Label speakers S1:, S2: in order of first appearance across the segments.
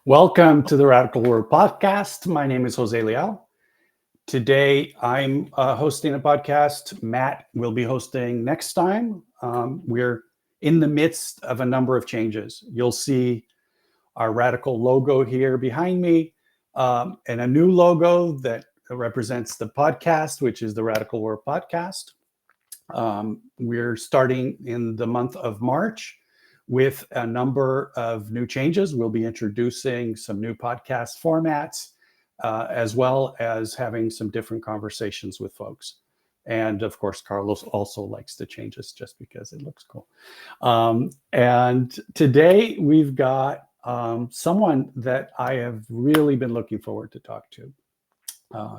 S1: Welcome to the Radical World Podcast. My name is Jose Leal. Today I'm hosting a podcast. Matt will be hosting next time. We're in the midst of a number of changes. You'll see our Radical logo here behind me and a new logo that represents the podcast, which is the Radical World Podcast. We're starting in the month of March with a number of new changes. We'll be introducing some new podcast formats, as well as having some different conversations with folks. And of course, Carlos also likes the changes just because it looks cool. And today we've got someone that I have really been looking forward to talk to,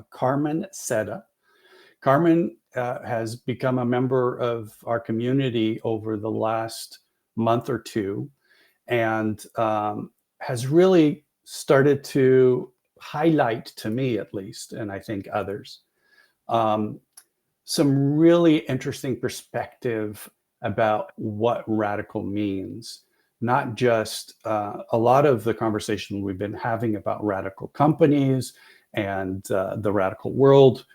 S1: Carmen Seda. Carmen has become a member of our community over the last month or two, and has really started to highlight, to me at least, and I think others, some really interesting perspective about what radical means. Not just a lot of the conversation we've been having about radical companies and the radical world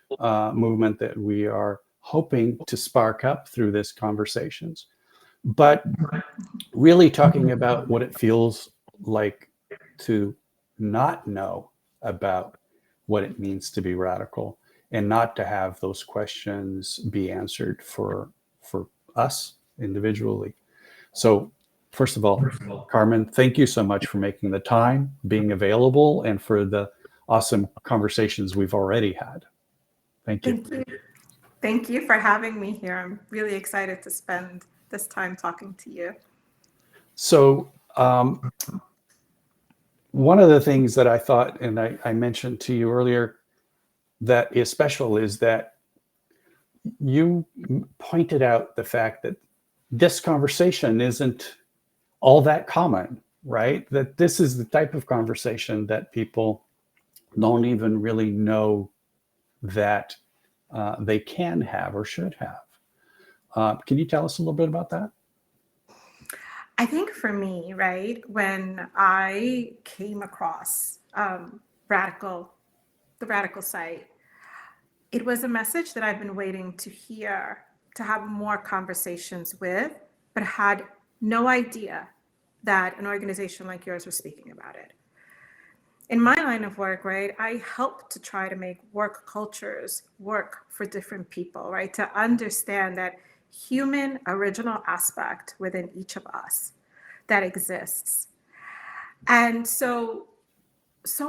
S1: movement that we are hoping to spark up through these conversations, but really talking about what it feels like to not know about what it means to be radical and not to have those questions be answered for us individually. So first of all, Carmen, thank you so much for making the time, being available, and for the awesome conversations we've already had. Thank you.
S2: Thank you. Thank you for having me here. I'm really excited to spend this time talking to you.
S1: So one of the things that I thought, and I mentioned to you earlier, that is special is that you pointed out the fact that this conversation isn't all that common, right? That this is the type of conversation that people don't even really know that they can have or should have. Can you tell us a little bit about that?
S2: I think for me, right, when I came across the radical site, it was a message that I've been waiting to hear, to have more conversations with, but had no idea that an organization like yours was speaking about it. In my line of work, right, I help to try to make work cultures work for different people, right, to understand that human original aspect within each of us that exists. And so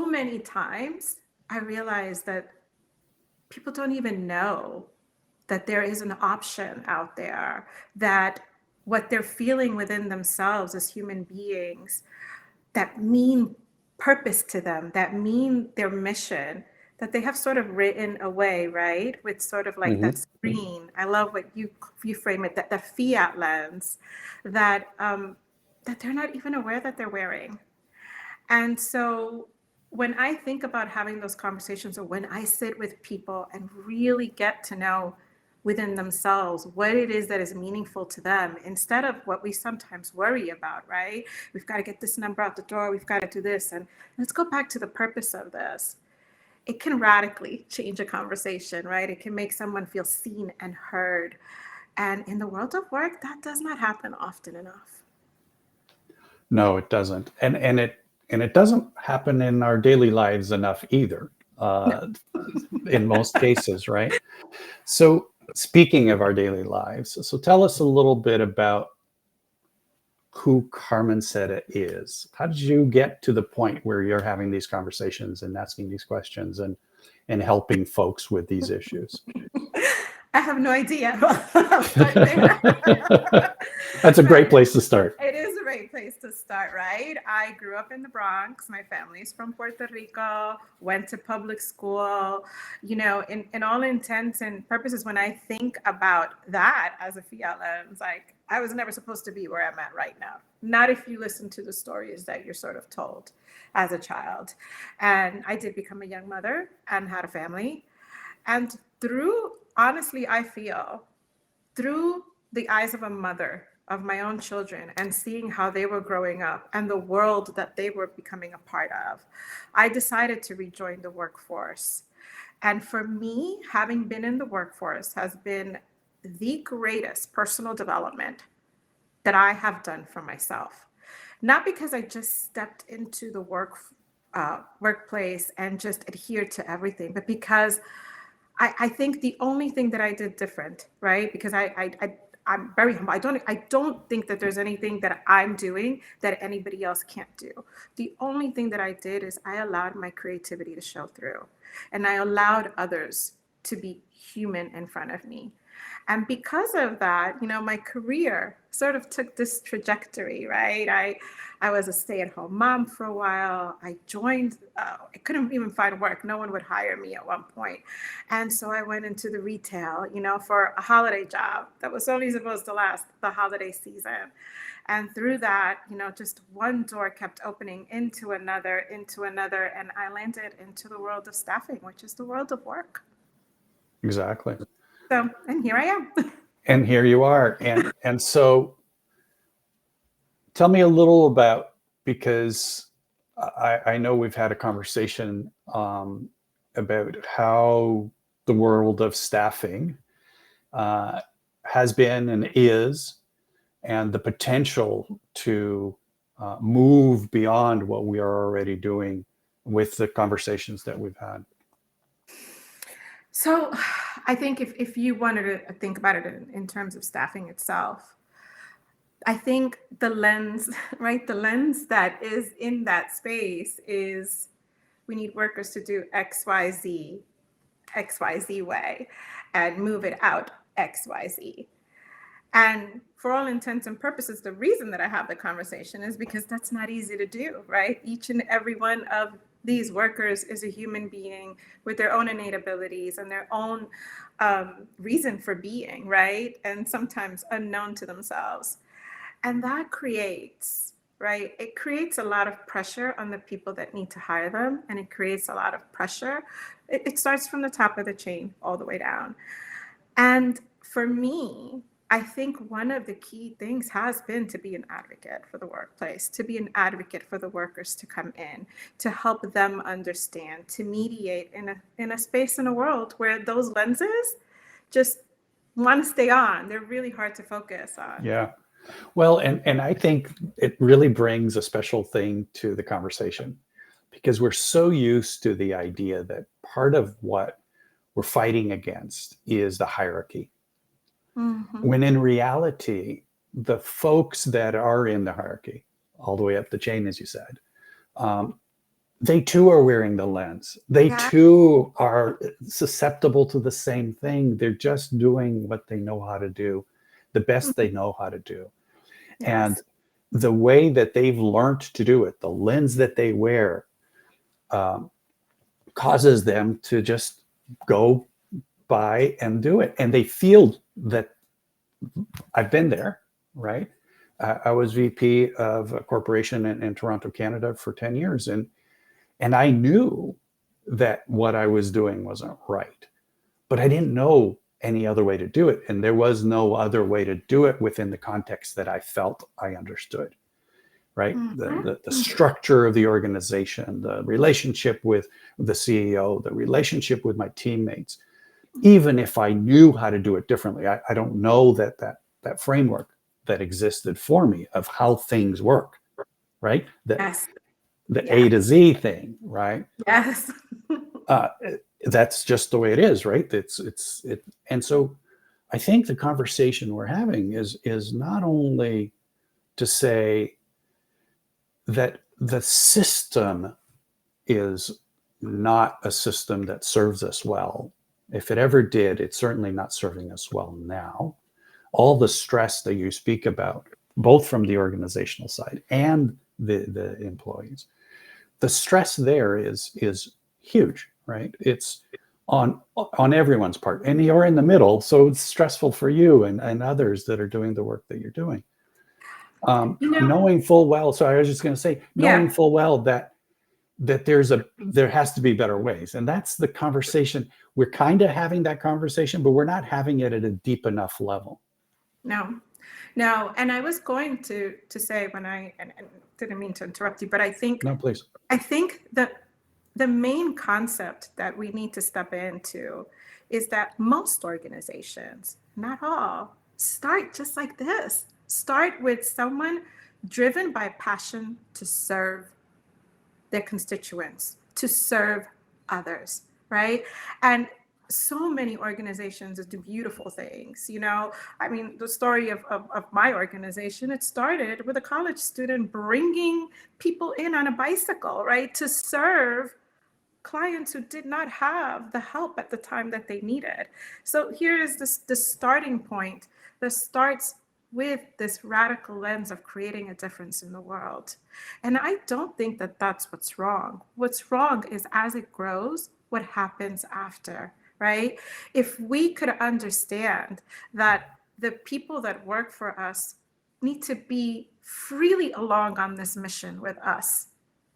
S2: many times I realize that people don't even know that there is an option out there, that what they're feeling within themselves as human beings that mean purpose to them, that mean their mission, that they have sort of written away, right? With sort of like that screen. I love what you frame it, that the fiat lens, that that they're not even aware that they're wearing. And so when I think about having those conversations, or when I sit with people and really get to know within themselves what it is that is meaningful to them, instead of what we sometimes worry about, right? We've got to get this number out the door, we've got to do this, and let's go back to the purpose of this. It can radically change a conversation, right? It can make someone feel seen and heard. And in the world of work, that does not happen often enough.
S1: No, it doesn't, and it doesn't happen in our daily lives enough either. In most cases, right? So speaking of our daily lives, so tell us a little bit about who Carmen Seda is. How did you get to the point where you're having these conversations and asking these questions and helping folks with these issues?
S2: I have no idea. I'll start there.
S1: That's a great place to start.
S2: It is a great place to start, right? I grew up in the Bronx. My family's from Puerto Rico, went to public school. You know, in all intents and purposes, when I think about that as a fiat lens, like, I was never supposed to be where I'm at right now. Not if you listen to the stories that you're sort of told as a child. And I did become a young mother and had a family. And honestly, I feel through the eyes of a mother of my own children and seeing how they were growing up and the world that they were becoming a part of, I decided to rejoin the workforce. And for me, having been in the workforce has been the greatest personal development that I have done for myself. Not because I just stepped into the workplace and just adhered to everything, but because I think the only thing that I did different, right? Because I'm very humble. I don't think that there's anything that I'm doing that anybody else can't do. The only thing that I did is I allowed my creativity to show through, and I allowed others to be human in front of me. And because of that, my career sort of took this trajectory, right? I was a stay-at-home mom for a while. I joined, I couldn't even find work. No one would hire me at one point. And so I went into the retail, for a holiday job that was only supposed to last the holiday season. And through that, just one door kept opening into another, and I landed into the world of staffing, which is the world of work.
S1: Exactly.
S2: So, and here I am.
S1: And here you are. And so tell me a little about, because I know we've had a conversation about how the world of staffing has been and is, and the potential to move beyond what we are already doing with the conversations that we've had.
S2: So I think if you wanted to think about it in terms of staffing itself, I think the lens, right? The lens that is in that space is we need workers to do XYZ way and move it out XYZ. And for all intents and purposes, the reason that I have the conversation is because that's not easy to do, right? Each and every one of these workers is a human being with their own innate abilities and their own reason for being, right? And sometimes unknown to themselves. And that creates, right? It creates a lot of pressure on the people that need to hire them. And it creates a lot of pressure. It starts from the top of the chain all the way down. And for me, I think one of the key things has been to be an advocate for the workplace, to be an advocate for the workers to come in, to help them understand, to mediate in a space in a world where those lenses just want to stay on. They're really hard to focus on.
S1: Yeah. Well, and I think it really brings a special thing to the conversation, because we're so used to the idea that part of what we're fighting against is the hierarchy.
S2: Mm-hmm.
S1: When in reality, the folks that are in the hierarchy, all the way up the chain, as you said, they too are wearing the lens. They too are susceptible to the same thing. They're just doing what they know how to do, the best they know how to do.
S2: Yes.
S1: And the way that they've learned to do it, the lens that they wear, causes them to just go by and do it. And they feel that I've been there, right? I was VP of a corporation in Toronto, Canada for 10 years. And I knew that what I was doing wasn't right, but I didn't know any other way to do it. And there was no other way to do it within the context that I felt I understood, right?
S2: Mm-hmm.
S1: The structure of the organization, the relationship with the CEO, the relationship with my teammates. Even if I knew how to do it differently, I don't know that framework that existed for me of how things work, right?
S2: Yes.
S1: The A to Z thing, right?
S2: Yes.
S1: That's just the way it is, right? And so I think the conversation we're having is not only to say that the system is not a system that serves us well. If it ever did, it's certainly not serving us well now. All the stress that you speak about, both from the organizational side and the employees, the stress there is huge, right? It's on everyone's part, and you're in the middle, so it's stressful for you and others that are doing the work that you're doing. Knowing full well, so I was just going to say, knowing full well that there has to be better ways, and that's the conversation. We're kind of having that conversation, but we're not having it at a deep enough level.
S2: No, no. And I was going to say when and didn't mean to interrupt you, but
S1: No, please.
S2: I think that the main concept that we need to step into is that most organizations, not all, start just like this. Start with someone driven by passion to serve their constituents, to serve others, right? And so many organizations do beautiful things. I mean, the story of my organization, it started with a college student bringing people in on a bicycle, right, to serve clients who did not have the help at the time that they needed. So here is the starting point that starts with this radical lens of creating a difference in the world. And I don't think that that's what's wrong. What's wrong is as it grows, what happens after, right? If we could understand that the people that work for us need to be freely along on this mission with us,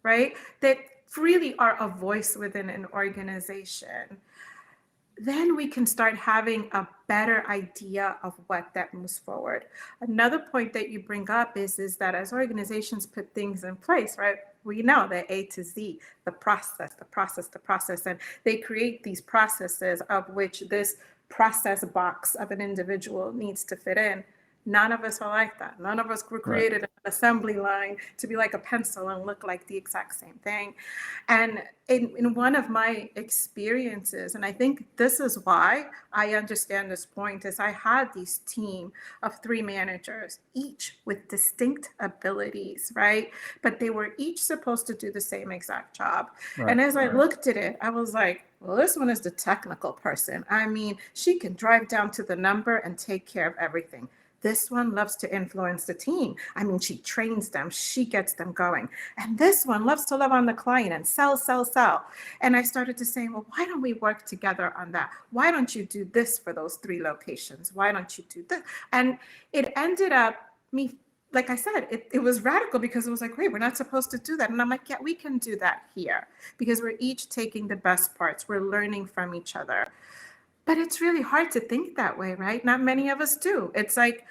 S2: right? That freely are a voice within an organization, then we can start having a better idea of what that moves forward. Another point that you bring up is that as organizations put things in place, right? We know the A to Z, the process, and they create these processes of which this process box of an individual needs to fit in. None of us are like that. None of us were
S1: Right.
S2: created an assembly line to be like a pencil and look like the exact same thing. And in one of my experiences, and I think this is why I understand this point, is I had this team of 3 managers, each with distinct abilities, right? But they were each supposed to do the same exact job.
S1: Right.
S2: And as I looked at it, I was like, well, this one is the technical person. I mean, she can drive down to the number and take care of everything. This one loves to influence the team. I mean, she trains them, she gets them going. And this one loves to love on the client and sell, sell, sell. And I started to say, well, why don't we work together on that? Why don't you do this for those 3 locations? Why don't you do this? And it ended up me, like I said, it was radical because it was like, wait, we're not supposed to do that. And I'm like, yeah, we can do that here because we're each taking the best parts. We're learning from each other. But it's really hard to think that way, right? Not many of us do. It's like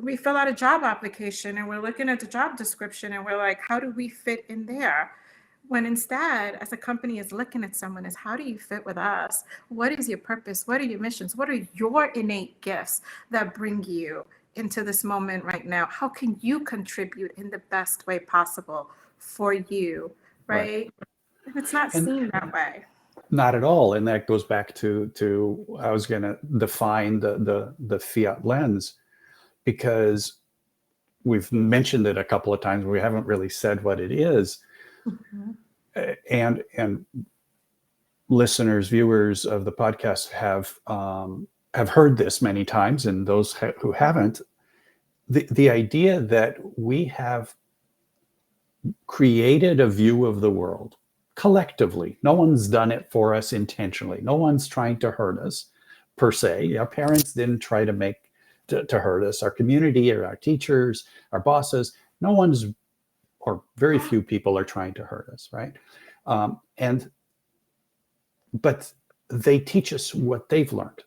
S2: we fill out a job application and we're looking at the job description and we're like, how do we fit in there? When instead, as a company is looking at someone, is how do you fit with us? What is your purpose? What are your missions? What are your innate gifts that bring you into this moment right now? How can you contribute in the best way possible for you, right? And it's not
S1: And
S2: seen that way.
S1: not at all. And that goes back to I was going to define the fiat lens, because we've mentioned it a couple of times. We haven't really said what it is.
S2: Mm-hmm.
S1: And listeners, viewers of the podcast have heard this many times, and those who haven't, the idea that we have created a view of the world collectively. No one's done it for us intentionally. No one's trying to hurt us per se. Our parents didn't try to hurt us. Our community or our teachers, our bosses, no one's, or very few people are trying to hurt us, right? But they teach us what they've learned.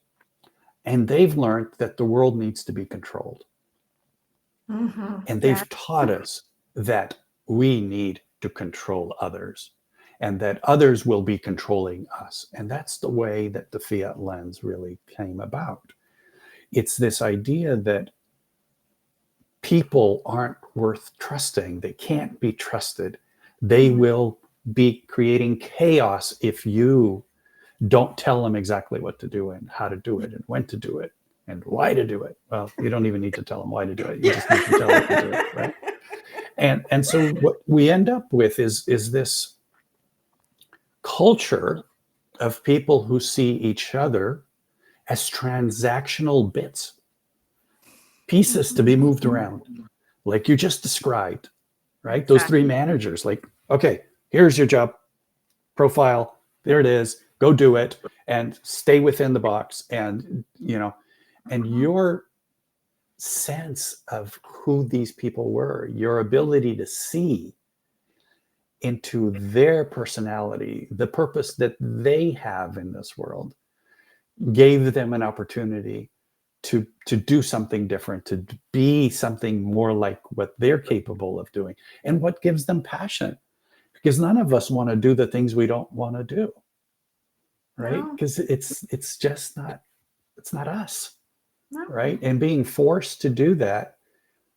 S1: And they've learned that the world needs to be controlled.
S2: Mm-hmm.
S1: And they've taught us that we need to control others and that others will be controlling us. And that's the way that the fiat lens really came about. It's this idea that people aren't worth trusting. They can't be trusted. They will be creating chaos if you don't tell them exactly what to do and how to do it and when to do it and why to do it. Well, you don't even need to tell them why to do it. You just need to tell them to do it, right? And so what we end up with is this culture of people who see each other as transactional bits, pieces to be moved around, like you just described, right? Those 3 managers, like, okay, here's your job profile. There it is. Go do it and stay within the box. And, and your sense of who these people were, your ability to see into their personality, the purpose that they have in this world, gave them an opportunity to do something different, to be something more like what they're capable of doing, and what gives them passion. Because none of us want to do the things we don't want to do, right?
S2: No,
S1: Because it's just not, it's not us,
S2: no.
S1: right? And being forced to do that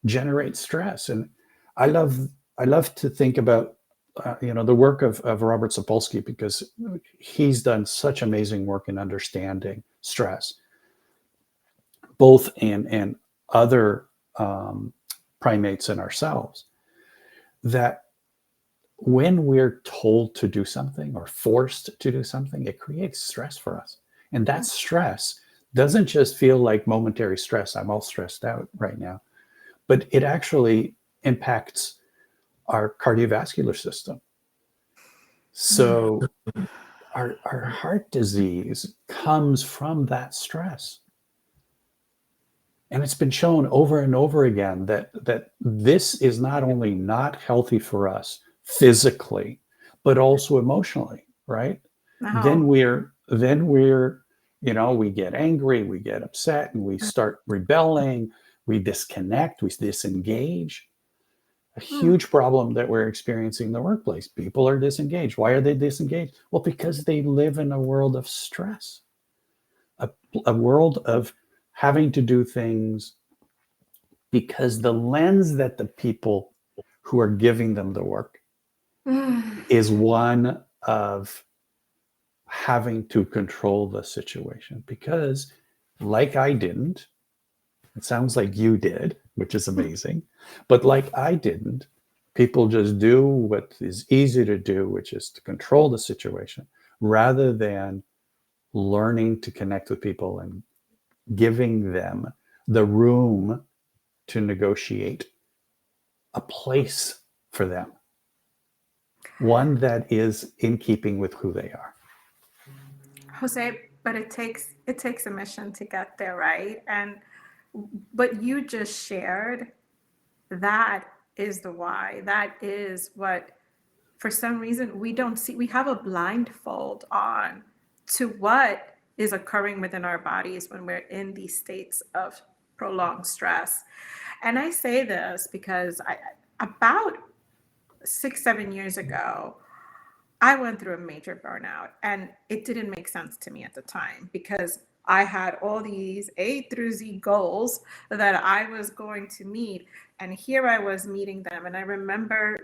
S1: generates stress. And I love to think about the work of Robert Sapolsky, because he's done such amazing work in understanding stress, both in other primates and ourselves, that when we're told to do something or forced to do something, it creates stress for us. And that stress doesn't just feel like momentary stress. I'm all stressed out right now, but it actually impacts our cardiovascular system. So our heart disease comes from that stress. And it's been shown over and over again that this is not only not healthy for us physically, but also emotionally, right?
S2: No.
S1: Then we're we get angry, we get upset, and we start rebelling, we disconnect, we disengage. A huge problem that we're experiencing in the workplace. People are disengaged. Why are they disengaged? Well, because they live in a world of stress, a world of having to do things because the lens that the people who are giving them the work is one of having to control the situation. Because, like I didn't, it sounds like you did, which is amazing, but like I didn't, people just do what is easy to do, which is to control the situation, rather than learning to connect with people and giving them the room to negotiate a place for them, one that is in keeping with who they are.
S2: Jose, but it takes a mission to get there, right? And what you just shared, that is the why. That is what, for some reason, we don't see. We have a blindfold on to what is occurring within our bodies when we're in these states of prolonged stress. And I say this because about 6, 7 years ago, I went through a major burnout, and it didn't make sense to me at the time because I had all these A through Z goals that I was going to meet. And here I was meeting them. And I remember,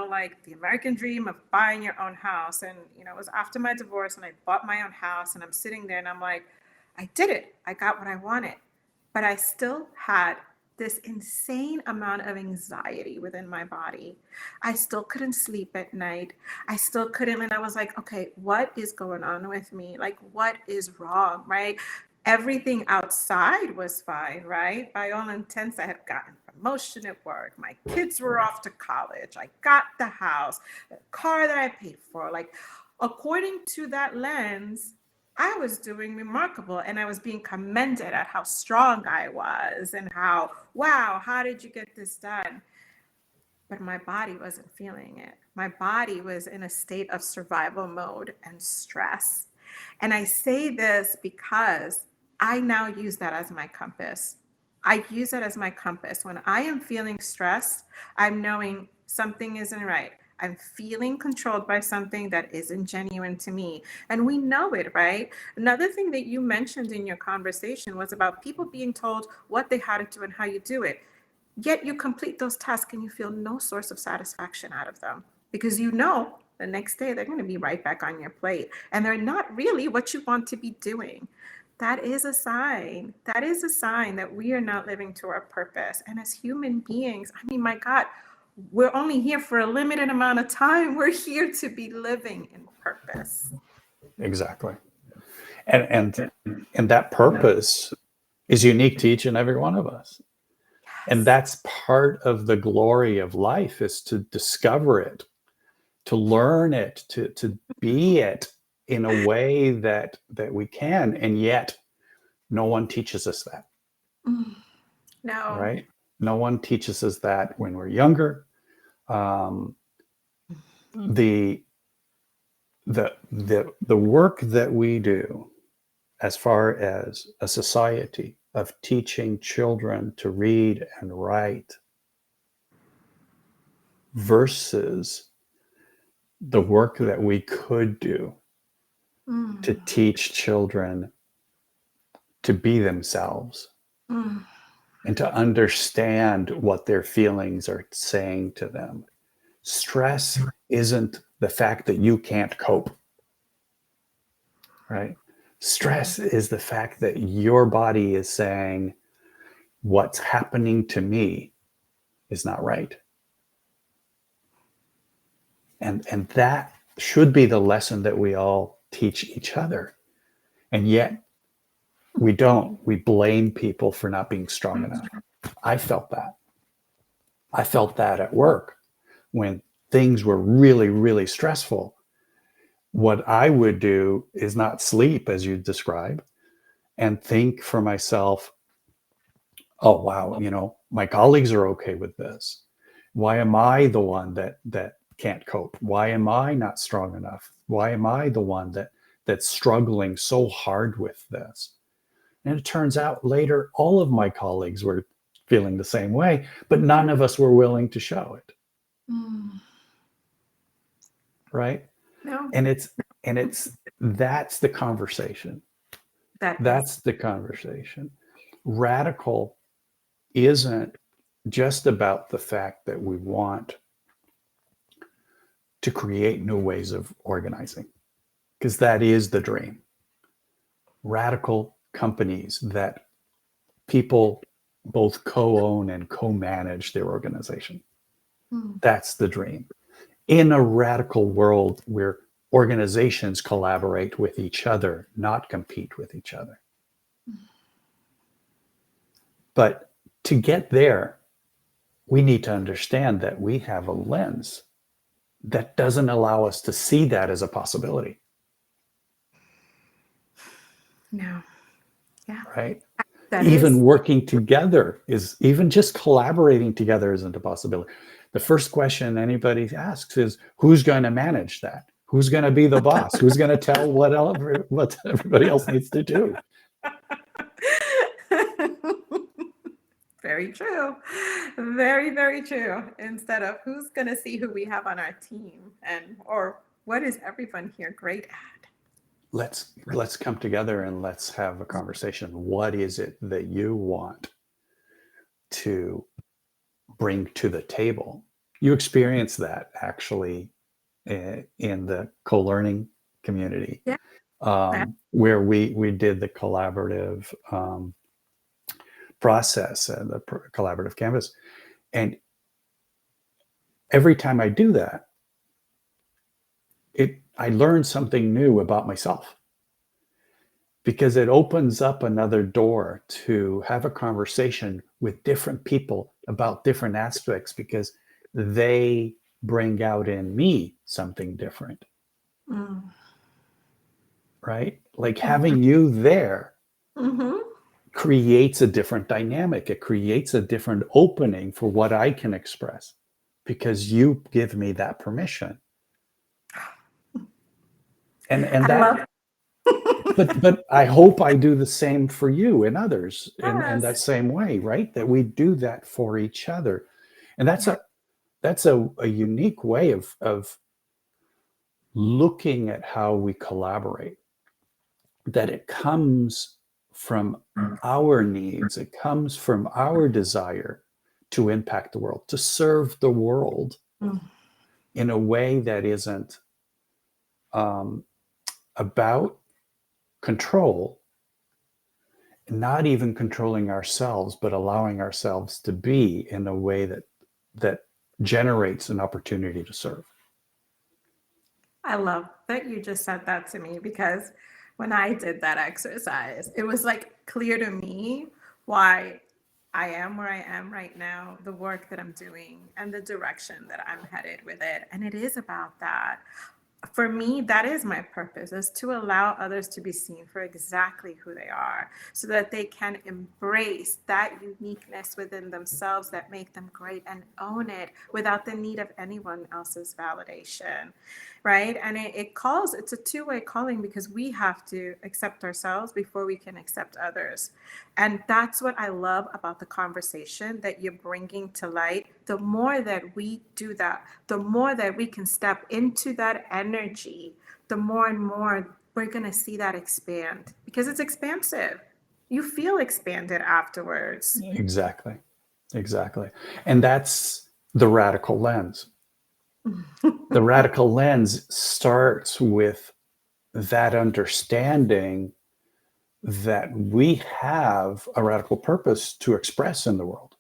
S2: like the American dream of buying your own house. And, it was after my divorce and I bought my own house, and I'm sitting there and I'm like, I did it. I got what I wanted. But I still had this insane amount of anxiety within my body. I still couldn't sleep at night. I still couldn't. And I was like, okay, what is going on with me? Like, what is wrong? Right? Everything outside was fine, right? By all intents, I had gotten promotion at work. My kids were off to college. I got the house, the car that I paid for. Like, according to that lens, I was doing remarkable, and I was being commended at how strong I was and how, wow, how did you get this done? But my body wasn't feeling it. My body was in a state of survival mode and stress. And I say this because I now use that as my compass. I use it as my compass. When I am feeling stressed, I'm knowing something isn't right. I'm feeling controlled by something that isn't genuine to me. And we know it, right? Another thing that you mentioned in your conversation was about people being told what they had to do and how you do it. Yet you complete those tasks and you feel no source of satisfaction out of them because the next day they're going to be right back on your plate and they're not really what you want to be doing. That is a sign. That is a sign that we are not living to our purpose. And as human beings, I mean, my God, we're only here for a limited amount of time. We're here to be living in purpose.
S1: Exactly. And that purpose is unique to each and every one of us. And that's part of the glory of life, is to discover it, to learn it, to be it in a way that we can. And yet no one teaches us that.
S2: No.
S1: Right? No one teaches us that when we're younger. The work that we do as far as a society of teaching children to read and write versus the work that we could do to
S2: Mm,
S1: teach children to be themselves
S2: mm,
S1: and to understand what their feelings are saying to them. Stress isn't the fact that you can't cope, right? Stress is the fact that your body is saying, what's happening to me is not right. And that should be the lesson that we all teach each other. And yet we don't. We blame people for not being strong enough. I felt that. I felt that at work when things were really, really stressful. What I would do is not sleep, as you describe, and think for myself, oh, wow, my colleagues are okay with this. Why am I the one that can't cope? Why am I not strong enough? Why am I the one that's struggling so hard with this? And it turns out later, all of my colleagues were feeling the same way, but none of us were willing to show it.
S2: mm.
S1: Right.
S2: No,
S1: And it's that's the conversation.
S2: that is.
S1: That's the conversation. Radical isn't just about the fact that we want to create new ways of organizing, because that is the dream. Radical companies that people both co-own and co-manage their organization.
S2: Mm,
S1: That's the dream. In a radical world where organizations collaborate with each other, not compete with each other. But to get there, we need to understand that we have a lens that doesn't allow us to see that as a possibility,
S2: no. Yeah,
S1: right?
S2: that
S1: Even
S2: is.
S1: working together is, even just collaborating together isn't a possibility. The first question anybody asks is, who's going to manage that? Who's going to be the boss? Who's going to tell what everybody else needs to do?
S2: Very true. Very, very true. Instead of who's going to see who we have on our team and or what is everyone here great at?
S1: Let's come together and let's have a conversation. What is it that you want to bring to the table? You experience that actually in the co-learning community,
S2: Yeah.
S1: where we did the collaborative process and the collaborative canvas. And every time I do that, I learn something new about myself, because it opens up another door to have a conversation with different people about different aspects, because they bring out in me something different,
S2: Mm.
S1: right? Like having you there
S2: Mm-hmm.
S1: creates a different dynamic. It creates a different opening for what I can express, because you give me that permission. And
S2: I love.
S1: that, but I hope I do the same for you and others in that
S2: Yes.
S1: same way, right? That we do that for each other. And
S2: Yeah.
S1: that's a unique way of looking at how we collaborate, that it comes from our needs, it comes from our desire to impact the world, to serve the world
S2: Mm.
S1: in a way that isn't um, about control, not even controlling ourselves, but allowing ourselves to be in a way that generates an opportunity to serve.
S2: I love that you just said that to me because when I did that exercise, it was like clear to me why I am where I am right now, the work that I'm doing, and the direction that I'm headed with it. And it is about that. for me, that is my purpose, is to allow others to be seen for exactly who they are, so that they can embrace that uniqueness within themselves that make them great and own it without the need of anyone else's validation. Right. And it's a two-way calling, because we have to accept ourselves before we can accept others. And that's what I love about the conversation that you're bringing to light. The more that we do that, the more that we can step into that energy, the more and more we're going to see that expand, because it's expansive. You feel expanded afterwards.
S1: Exactly. Exactly. And that's the radical lens. The radical lens starts with that understanding that we have a radical purpose to express in the world,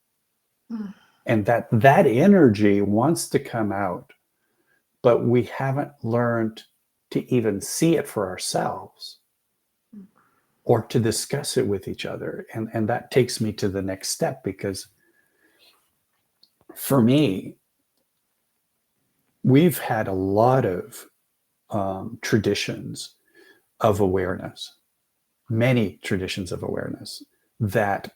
S1: and that energy wants to come out, but we haven't learned to even see it for ourselves or to discuss it with each other. And that takes me to the next step, because for me, we've had a lot of traditions of awareness, many traditions of awareness that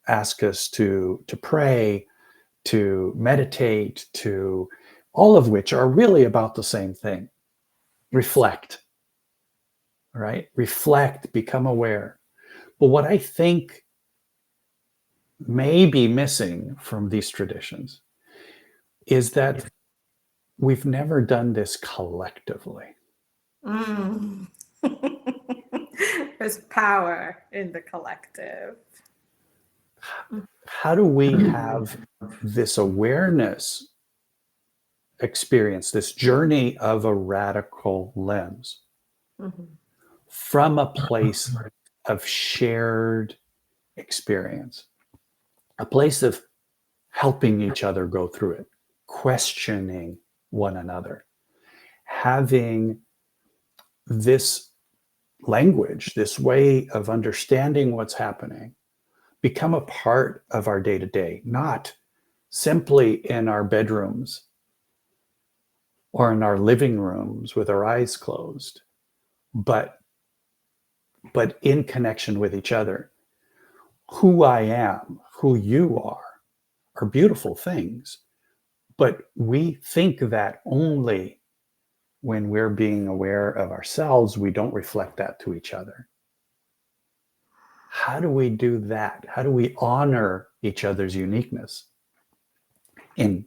S1: ask us to pray, to meditate, to all of which are really about the same thing. Reflect, right? Reflect, become aware. But what I think may be missing from these traditions is that we've never done this collectively.
S2: Mm. There's power in the collective.
S1: How do we have this awareness experience, this journey of a radical lens, from a place of shared experience, a place of helping each other go through it, questioning one another, having this language, this way of understanding what's happening, become a part of our day to day, not simply in our bedrooms or in our living rooms with our eyes closed, but in connection with each other. Who I am, who you are beautiful things, but we think that only when we're being aware of ourselves, we don't reflect that to each other. How do we do that? How do we honor each other's uniqueness in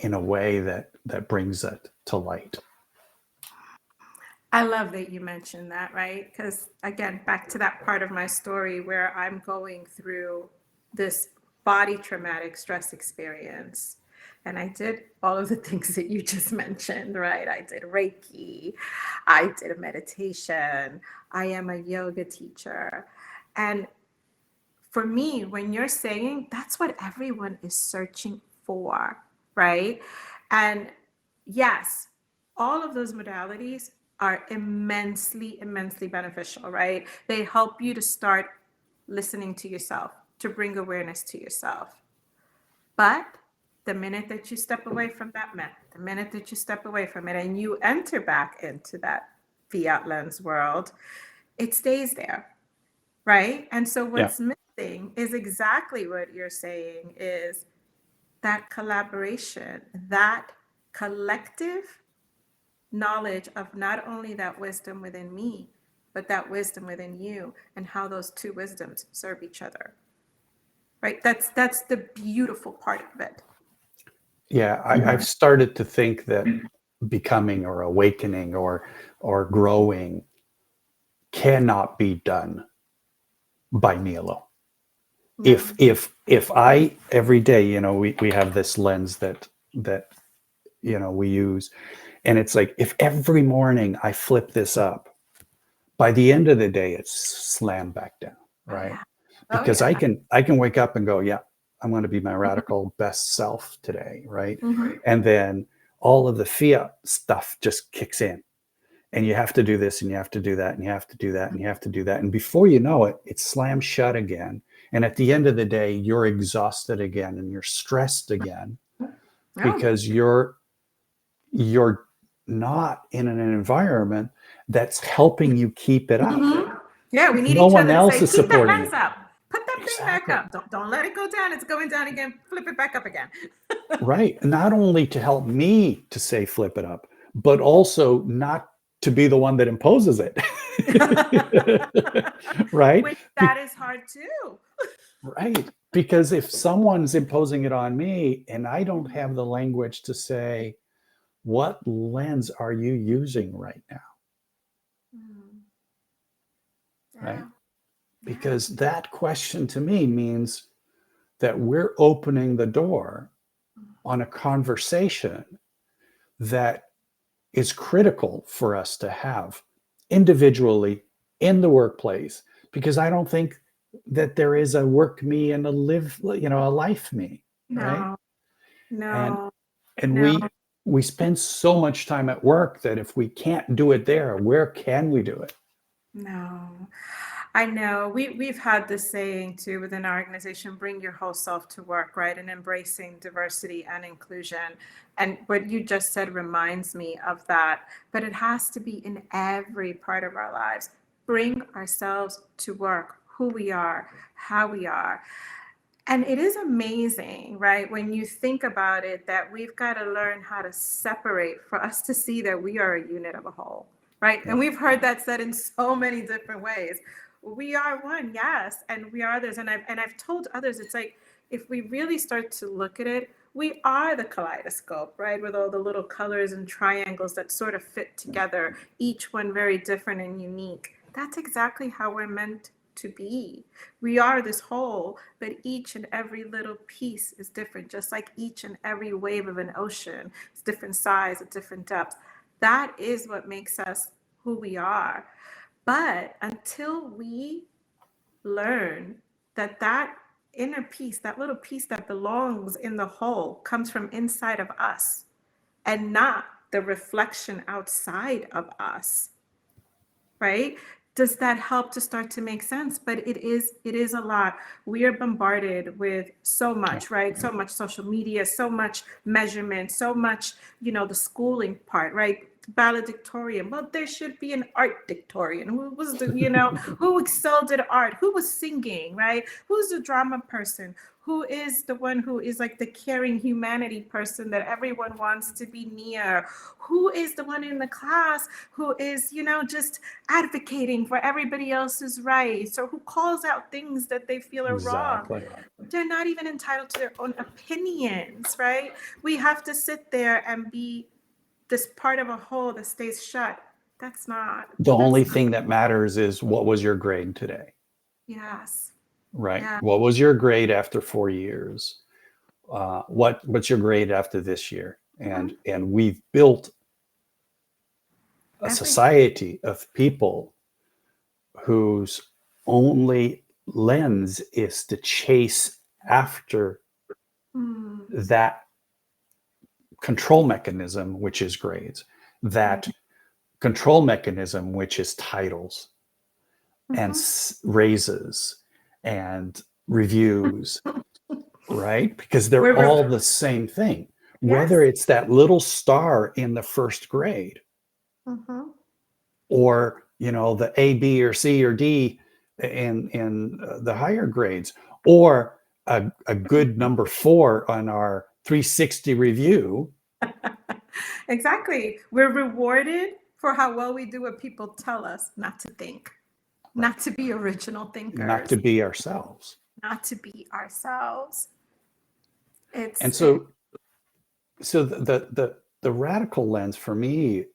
S1: a way that brings it to light?
S2: I love that you mentioned that, right? Because again, back to that part of my story where I'm going through this body traumatic stress experience. And I did all of the things that you just mentioned, right? I did Reiki, I did a meditation, I am a yoga teacher. And for me, when you're saying that's what everyone is searching for, right? And yes, all of those modalities are immensely, immensely beneficial, right? They help you to start listening to yourself, to bring awareness to yourself. But the minute that you step away from that method, the minute that you step away from it and you enter back into that fiat lens world, it stays there, right? And so
S1: Yeah.
S2: what's missing is exactly what you're saying, is that collaboration, that collective knowledge of not only that wisdom within me, but that wisdom within you, and how those two wisdoms serve each other. Right? That's the beautiful part of it.
S1: Yeah, I've started to think that becoming or awakening or growing cannot be done by me alone.
S2: No.
S1: If I every day, we have this lens that we use, and it's like, if every morning I flip this up, by the end of the day it's slammed back down, right?
S2: Oh
S1: Because
S2: yeah.
S1: I can wake up and go, yeah, I'm going to be my radical best self today, right?
S2: Mhm.
S1: And then all of the fiat stuff just kicks in, and you have to do this and you have to do that and you have to do that and you have to do that, and before you know it, it's slammed shut again. And at the end of the day, you're exhausted again and you're stressed again,
S2: Oh,
S1: because you're not in an environment that's helping you keep it up.
S2: Mhm. Yeah, we need
S1: No
S2: each
S1: one
S2: other to
S1: else
S2: say,
S1: is
S2: keep that
S1: supporting
S2: lens
S1: you.
S2: up. Put that thing back
S1: Exactly.
S2: up. Don't let it go down. It's going down again. Flip it back up again.
S1: Right. Not only to help me to say flip it up, but also not to be the one that imposes it. Right?
S2: Which that is hard too.
S1: Right. Because if someone's imposing it on me and I don't have the language to say, what lens are you using right now?
S2: Mm.
S1: Right.
S2: Yeah.
S1: Because that question to me means that we're opening the door on a conversation that is critical for us to have individually in the workplace, because I don't think that there is a work me and a live, a life me, right?
S2: No,
S1: And
S2: no,
S1: and
S2: no,
S1: we spend so much time at work that if we can't do it there, where can we do it?
S2: no. I know we've had this saying too within our organization, bring your whole self to work, right? And embracing diversity and inclusion. And what you just said reminds me of that. But it has to be in every part of our lives. Bring ourselves to work, who we are, how we are. And it is amazing, right? When you think about it, that we've got to learn how to separate for us to see that we are a unit of a whole, right?
S1: Yeah.
S2: And we've heard that said in so many different ways. We are one, yes, and we are others. And I've told others, it's like if we really start to look at it, we are the kaleidoscope, right? With all the little colors and triangles that sort of fit together, each one very different and unique. That's exactly how we're meant to be. We are this whole, but each and every little piece is different, just like each and every wave of an ocean. It's different size, at different depths. That is what makes us who we are. But until we learn that that inner piece, that little piece that belongs in the whole, comes from inside of us and not the reflection outside of us, right? Does that help to start to make sense? But it is a lot. We are bombarded with so
S1: Yeah.
S2: much, right? So much social media, so much measurement, so much, the schooling part, right? Valedictorian. Well, there should be an art dictorian. Who was who excelled at art? Who was singing, right? Who's the drama person? Who is the one who is like the caring humanity person that everyone wants to be near? Who is the one in the class who is, just advocating for everybody else's rights, or who calls out things that they feel are wrong?
S1: Exactly.
S2: They're not even entitled to their own opinions, right? We have to sit there and be this part of a whole that stays shut. That's not,
S1: The
S2: that's
S1: only
S2: not,
S1: thing that matters is what was your grade today,
S2: yes.
S1: right?
S2: Yeah.
S1: What was your grade after 4 years? What's your grade after this year?
S2: Mhm.
S1: And we've built a
S2: Every,
S1: society of people whose only lens is to chase after
S2: mm,
S1: that control mechanism, which is grades, that control mechanism, which is titles and
S2: mhm.
S1: raises and reviews, right? Because they're
S2: We're,
S1: all the same thing. Whether
S2: yes.
S1: it's that little star in the first grade
S2: Mhm.
S1: or the A, B, or C or D in the higher grades, or a good number 4 on our 360 review,
S2: Exactly. We're rewarded for how well we do what people tell us not to think,
S1: right?
S2: not to be original
S1: Not
S2: thinkers,
S1: to be ourselves.
S2: not to be ourselves.
S1: And
S2: It's it,
S1: so the radical lens for me,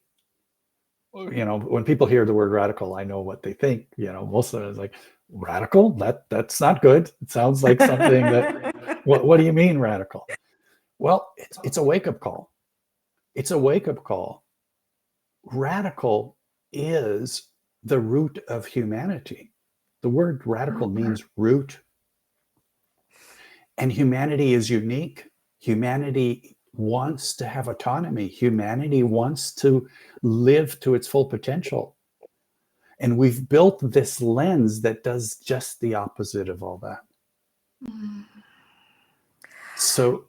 S1: when people hear the word radical, I know what they think. Most of it is like, radical? That's not good. It sounds like something that. What do you mean radical? Well, it's a wake up call. It's a wake up call. Radical is the root of humanity. The word radical means root, and humanity is unique. Humanity wants to have autonomy. Humanity wants to live to its full potential. And we've built this lens that does just the opposite of all that. So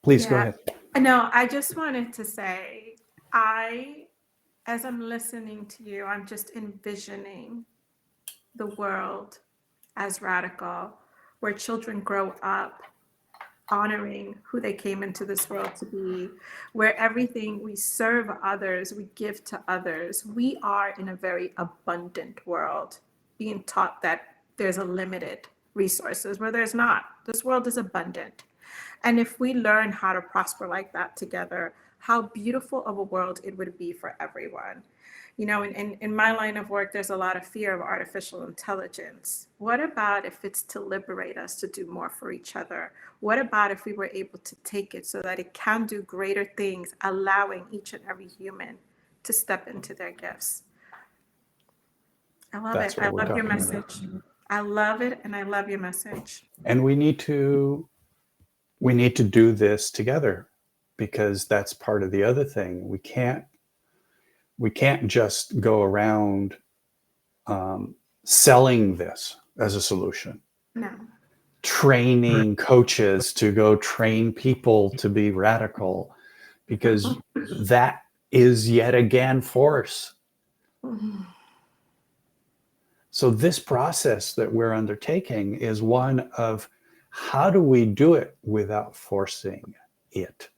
S1: please go
S2: yeah.
S1: ahead.
S2: No, I just wanted to say As I'm listening to you, I'm just envisioning the world as radical, where children grow up honoring who they came into this world to be, where everything we serve others, we give to others. We are in a very abundant world, being taught that there's a limited resources where there's not. This world is abundant. And if we learn how to prosper like that together, how beautiful of a world it would be for everyone. You know, in my line of work, there's a lot of fear of artificial intelligence. What about if it's to liberate us to do more for each other? What about if we were able to take it so that it can do greater things, allowing each and every human to step into their gifts? I love
S1: That's
S2: it. I
S1: what we're
S2: love your
S1: talking about.
S2: message. I love it, and I love your message.
S1: And we need to do this together, because that's part of the other thing. We can't just go around selling this as a solution.
S2: No.
S1: Training coaches to go train people to be radical, because that is yet again force. So this process that we're undertaking is one of, how do we do it without forcing it?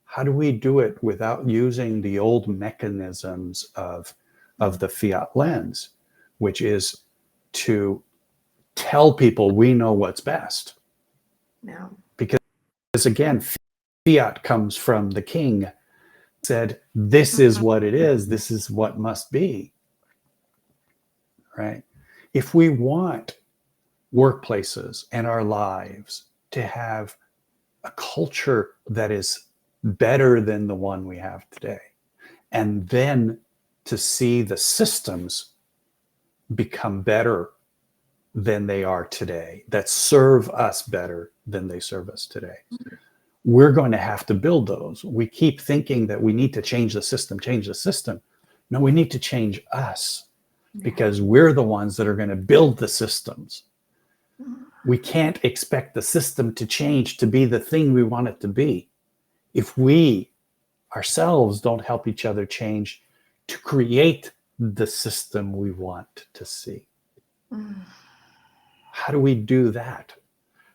S1: How do we do it without using the old mechanisms of the fiat lens, which is to tell people we know what's best?
S2: No.
S1: Because again, fiat comes from the king, said, this is what it is, this is what must be. Right? If we want workplaces and our lives to have a culture that is better than the one we have today, and then to see the systems become better than they are today, that serve us better than they serve us today, we're going to have to build those. We keep thinking that we need to change the system. No, we need to change us, because we're the ones that are going to build the systems. We can't expect the system to change to be the thing we want it to be if we ourselves don't help each other change to create the system we want to see. How do we do that?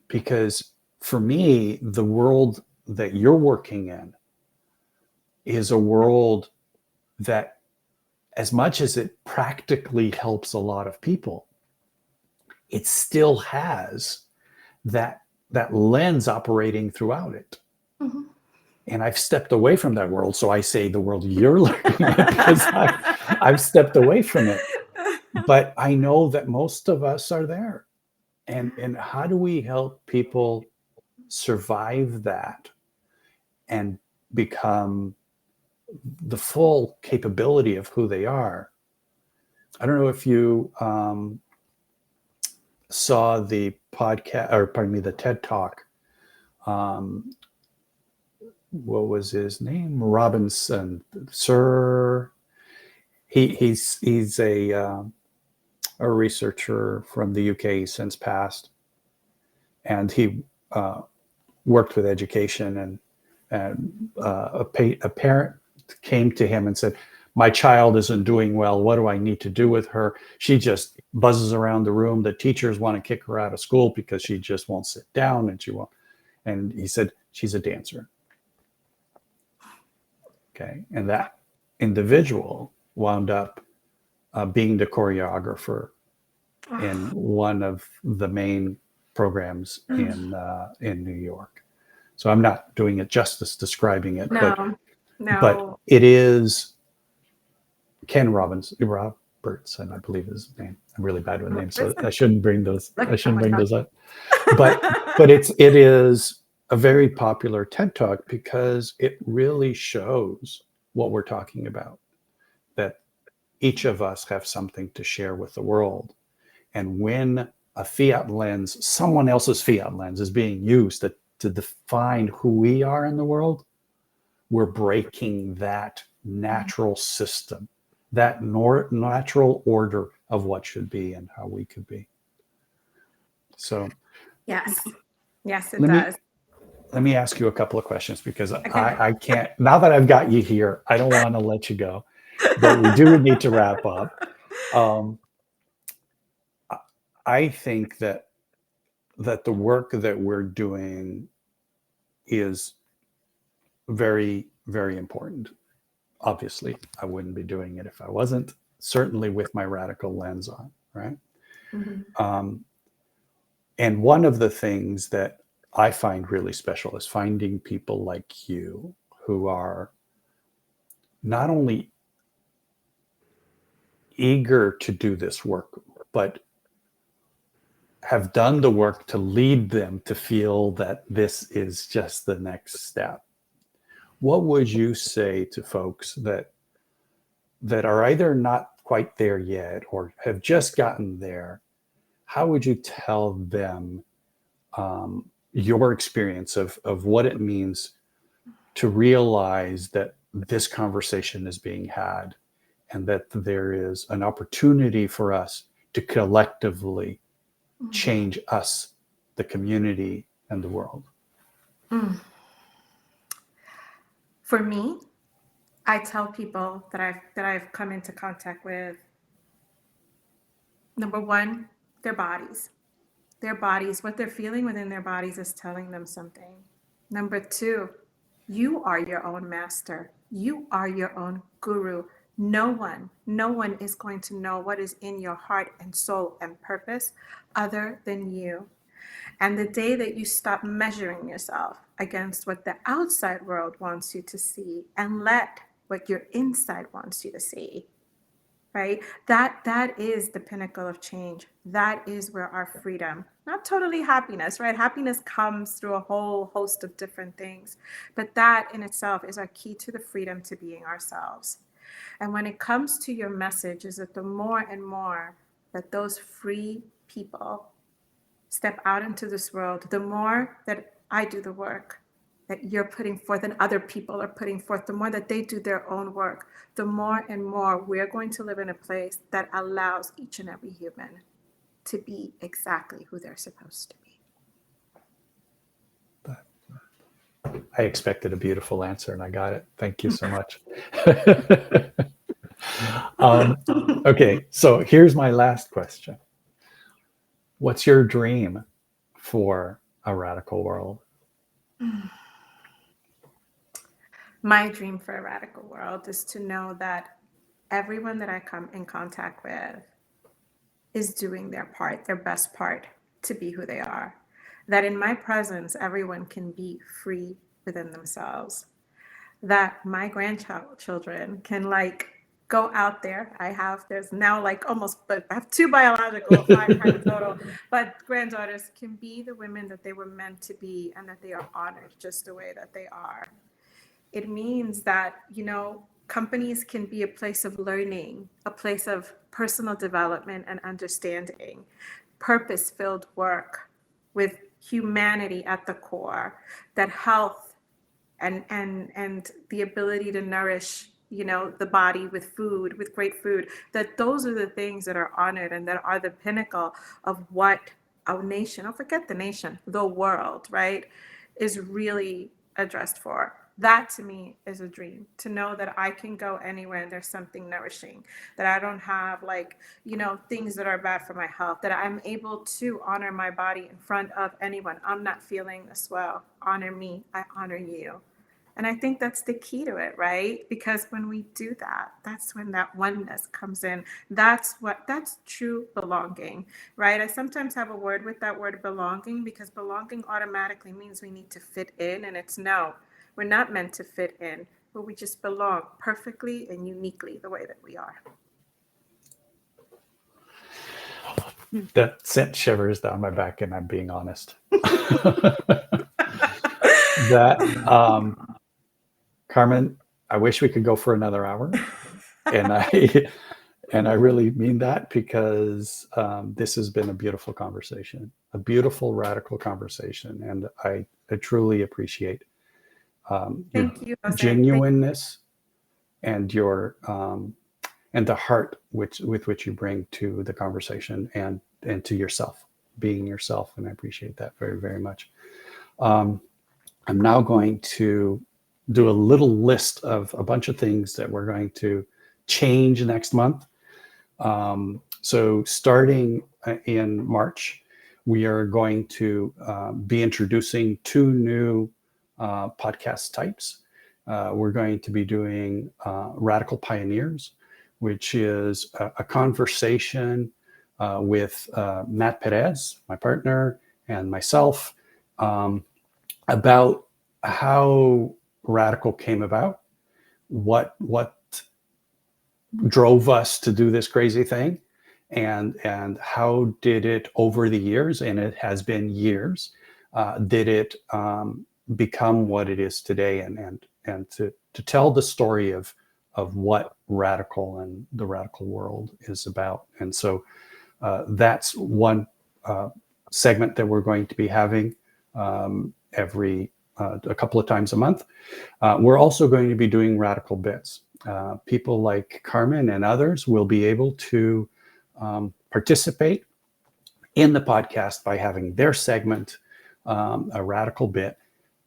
S1: Because for me, the world that you're working in is a world that, as much as it practically helps a lot of people, it still has that lens operating throughout it.
S2: Mm-hmm.
S1: And I've stepped away from that world. So I say the world you're looking at, because I've stepped away from it. But I know that most of us are there. And how do we help people survive that and become the full capability of who they are? I don't know if you saw the podcast, or pardon me, the TED Talk. What was his name? Robinson, Sir. He's a researcher from the UK. He's since passed, and he worked with education. And a parent came to him and said, "My child isn't doing well. What do I need to do with her? She just buzzes around the room. The teachers want to kick her out of school because she just won't sit down, and she won't." And he said, "She's a dancer." Okay, and that individual wound up being the choreographer in one of the main programs in New York. So I'm not doing it justice describing it, but it is Ken Robertson, I believe is his name. I'm really bad with names, so I shouldn't bring those. I shouldn't bring those up. But it is a very popular TED Talk, because it really shows what we're talking about, that each of us have something to share with the world. And when a fiat lens, someone else's fiat lens, is being used to define who we are in the world, we're breaking that natural system, that natural order of what should be and how we could be. So
S2: yes, it does.
S1: let me ask you a couple of questions because
S2: Okay.
S1: I can't, now that I've got you here, I don't want to let you go, but we do need to wrap up. Um, I think that the work that we're doing is very, very important. Obviously, I wouldn't be doing it if I wasn't, certainly with my radical lens on, right?
S2: Mhm.
S1: And one of the things that I find really special is finding people like you who are not only eager to do this work, but have done the work to lead them to feel that this is just the next step. What would you say to folks that are either not quite there yet or have just gotten there? How would you tell them your experience of what it means to realize that this conversation is being had and that there is an opportunity for us to collectively change us, the community, and the world?
S2: Mm. For me, I tell people that I've come into contact with, number one, their bodies. Their bodies, what they're feeling within their bodies is telling them something. Number two, you are your own master. You are your own guru. No one is going to know what is in your heart and soul and purpose other than you. And the day that you stop measuring yourself against what the outside world wants you to see and let what your inside wants you to see, right? That is the pinnacle of change. That is where our freedom, not totally happiness, right? Happiness comes through a whole host of different things, but that in itself is our key to the freedom to being ourselves. And when it comes to your message, is that the more and more that those free people step out into this world, the more that I do the work that you're putting forth and other people are putting forth, the more that they do their own work, the more and more we're going to live in a place that allows each and every human to be exactly who they're supposed to be.
S1: I expected a beautiful answer and I got it. Thank you so much. Okay, so here's my last question. What's your dream for a radical world?
S2: My dream for a radical world is to know that everyone that I come in contact with is doing their part, their best part to be who they are. That in my presence, everyone can be free within themselves. That my grandchildren can go out there. There's now almost, but I have two biological, five kind of total, but granddaughters can be the women that they were meant to be and that they are honored just the way that they are. It means that, companies can be a place of learning, a place of personal development and understanding, purpose-filled work with humanity at the core, that health and the ability to nourish the body with food, with great food, that those are the things that are honored and that are the pinnacle of what a nation, don't forget the nation, the world, right, is really addressed for. That to me is a dream, to know that I can go anywhere and there's something nourishing, that I don't have things that are bad for my health, that I'm able to honor my body in front of anyone. I'm not feeling this well. Honor me. I honor you. And I think that's the key to it, right? Because when we do that, that's when that oneness comes in. That's true belonging, right? I sometimes have a word with that word belonging, because belonging automatically means we need to fit in. And it's no, we're not meant to fit in, but we just belong perfectly and uniquely the way that we are.
S1: That sent shivers down my back, and I'm being honest. Carmen, I wish we could go for another hour, and I really mean that, because this has been a beautiful conversation, a beautiful radical conversation, and I truly appreciate your
S2: Thank you, Jose.
S1: genuineness and your and the heart with which you bring to the conversation and to yourself, being yourself, and I appreciate that very, very much. I'm now going to do a little list of a bunch of things that we're going to change next month. So starting in March, we are going to be introducing 2 new podcast types. We're going to be doing Radical Pioneers, which is a conversation with Matt Perez, my partner, and myself, about how Radical came about, what drove us to do this crazy thing, and how did it over the years, and it has been years, did it become what it is today, and to tell the story of what Radical and the Radical world is about. And so that's one segment that we're going to be having every a couple of times a month. We're also going to be doing Radical Bits. People like Carmen and others will be able to participate in the podcast by having their segment, a Radical Bit,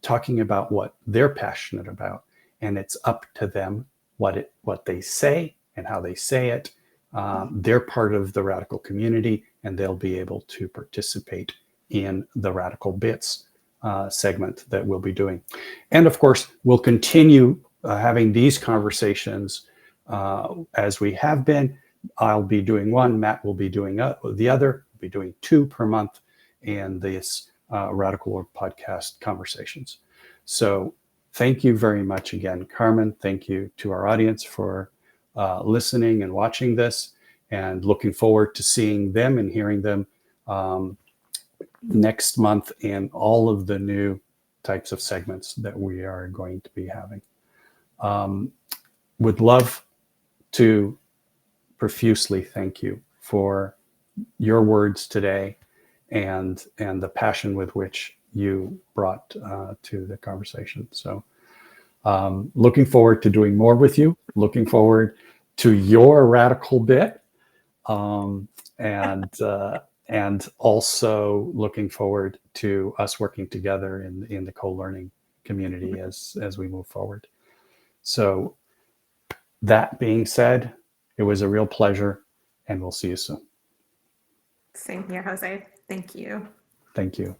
S1: talking about what they're passionate about. And it's up to them what they say and how they say it. They're part of the Radical community, and they'll be able to participate in the Radical Bits segment that we'll be doing. And of course, we'll continue having these conversations as we have been. I'll be doing one, Matt will be doing the other. We'll be doing 2 per month in this Radical World podcast conversations. So thank you very much again, Carmen. Thank you to our audience for listening and watching this, and looking forward to seeing them and hearing them next month in all of the new types of segments that we are going to be having. Would love to profusely thank you for your words today and the passion with which you brought to the conversation. So looking forward to doing more with you, looking forward to your Radical Bit, and also looking forward to us working together in the co-learning community as we move forward. So that being said, it was a real pleasure, and we'll see you soon.
S2: Same here, Jose. Thank you.
S1: Thank you.